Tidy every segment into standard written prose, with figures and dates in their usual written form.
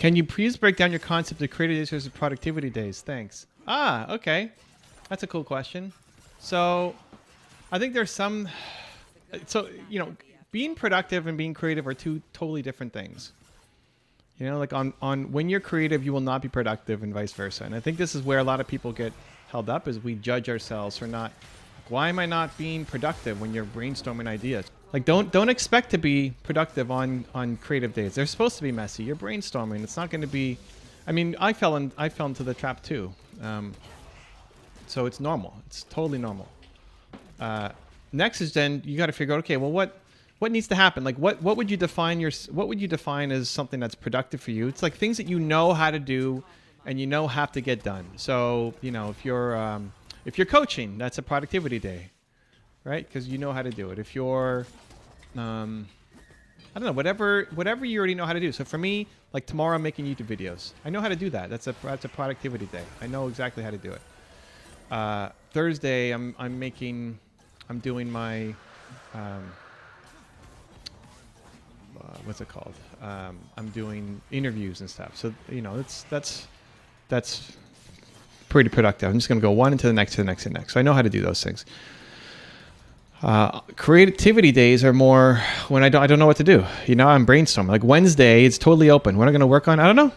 Can you please break down your concept of creative days versus productivity days? Thanks. Ah, okay. That's a cool question. So I think there's some, so, you know, being productive and being creative are two totally different things. You know, like on when you're creative, you will not be productive and vice versa. And I think this is where a lot of people get held up is we judge ourselves for not, why am I not being productive when you're brainstorming ideas? Like don't expect to be productive on creative days. They're supposed to be messy. You're brainstorming. It's not going to be, I mean, I fell into the trap too. So it's normal. It's totally normal. Next is then you got to figure out, okay, well, what needs to happen? Like what would you define as something that's productive for you? It's like things that you know how to do and you know have to get done. So, you know, if you're coaching, that's a productivity day, right? Because you know how to do it. If you're, I don't know, whatever you already know how to do. So for me, like tomorrow I'm making YouTube videos. I know how to do that. That's a productivity day. I know exactly how to do it. Thursday I'm doing my, what's it called? I'm doing interviews and stuff. So, you know, that's pretty productive. I'm just going to go one into the next, to the next, to the next. So I know how to do those things. Creativity days are more when I don't know what to do. You know, I'm brainstorming. Like Wednesday, it's totally open. What am I going to work on? I don't know.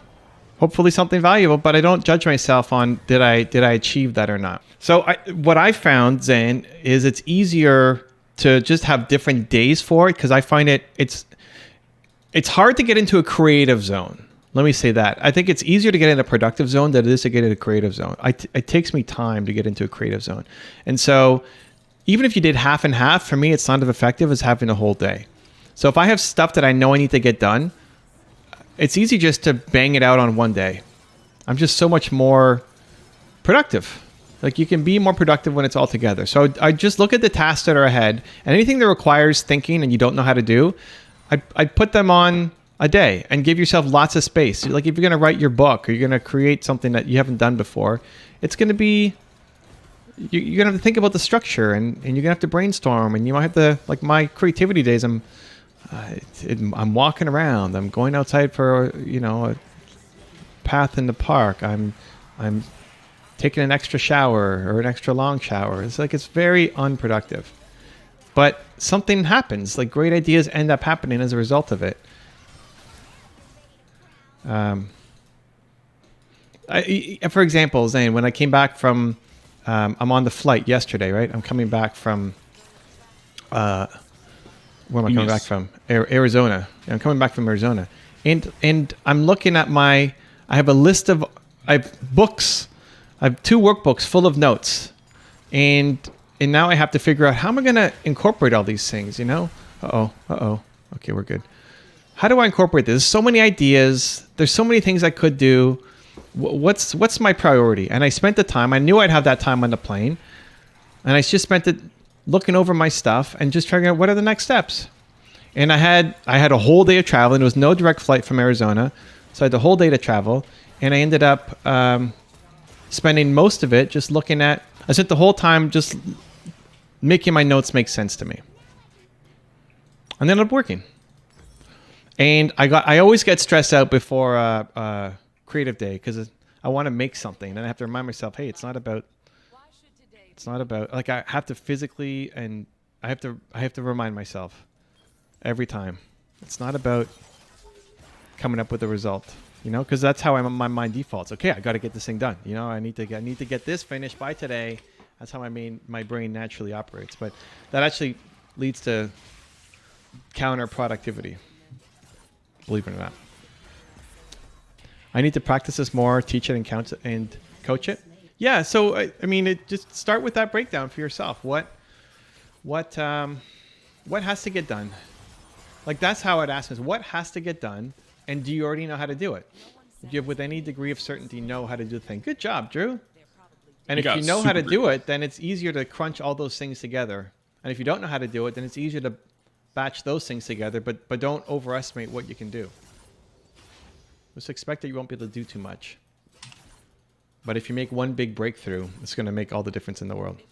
Hopefully something valuable, but I don't judge myself on did I achieve that or not. So what I found, Zayn, is it's easier to just have different days for it because I find it's hard to get into a creative zone. Let me say that. I think it's easier to get in a productive zone than it is to get in a creative zone. It takes me time to get into a creative zone. And so even if you did half and half, for me, it's not as effective as having a whole day. So if I have stuff that I know I need to get done, it's easy just to bang it out on one day. I'm just so much more productive. Like you can be more productive when it's all together. So I just look at the tasks that are ahead and anything that requires thinking and you don't know how to do, I put them on a day and give yourself lots of space. Like if you're going to write your book or you're going to create something that you haven't done before, it's going to be, you're going to have to think about the structure and you're going to have to brainstorm and you might have to, like my creativity days, I'm walking around, I'm going outside for, you know, a path in the park. I'm taking an extra shower or an extra long shower. It's like, it's very unproductive, but something happens, like great ideas end up happening as a result of it. For example, Zayn, when I came back from, I'm on the flight yesterday, right? I'm coming back from, where am I coming back from? Arizona. I'm coming back from Arizona. And I'm looking at I have a list of, I have books. I have 2 workbooks full of notes. And now I have to figure out how am I going to incorporate all these things, you know? Uh-oh. Okay, we're good. How do I incorporate this? There's so many ideas. There's so many things I could do. What's my priority? And I spent the time. I knew I'd have that time on the plane. And I just spent it looking over my stuff and just figuring out what are the next steps. And I had a whole day of traveling. There was no direct flight from Arizona. So I had the whole day to travel. And I ended up spending most of it just looking at, I spent the whole time just making my notes make sense to me. And then ended up working. And I always get stressed out before creative day because I want to make something. And I have to remind myself, hey, it's not about, like I have to physically, and I have to remind myself every time. It's not about coming up with a result, you know, because that's how my mind defaults. Okay, I got to get this thing done. You know, I need to get this finished by today. That's how my brain naturally operates. But that actually leads to counter productivity, believe it or not. I need to practice this more, teach it and coach it. Yeah, so I mean, just start with that breakdown for yourself. What has to get done? Like that's how I'd ask is what has to get done, and do you already know how to do it? If you have with any degree of certainty know how to do the thing. Good job, Drew. And if you know how to do it, then it's easier to crunch all those things together. And if you don't know how to do it, then it's easier to batch those things together, but don't overestimate what you can do. Just expect that you won't be able to do too much. But if you make one big breakthrough, it's going to make all the difference in the world.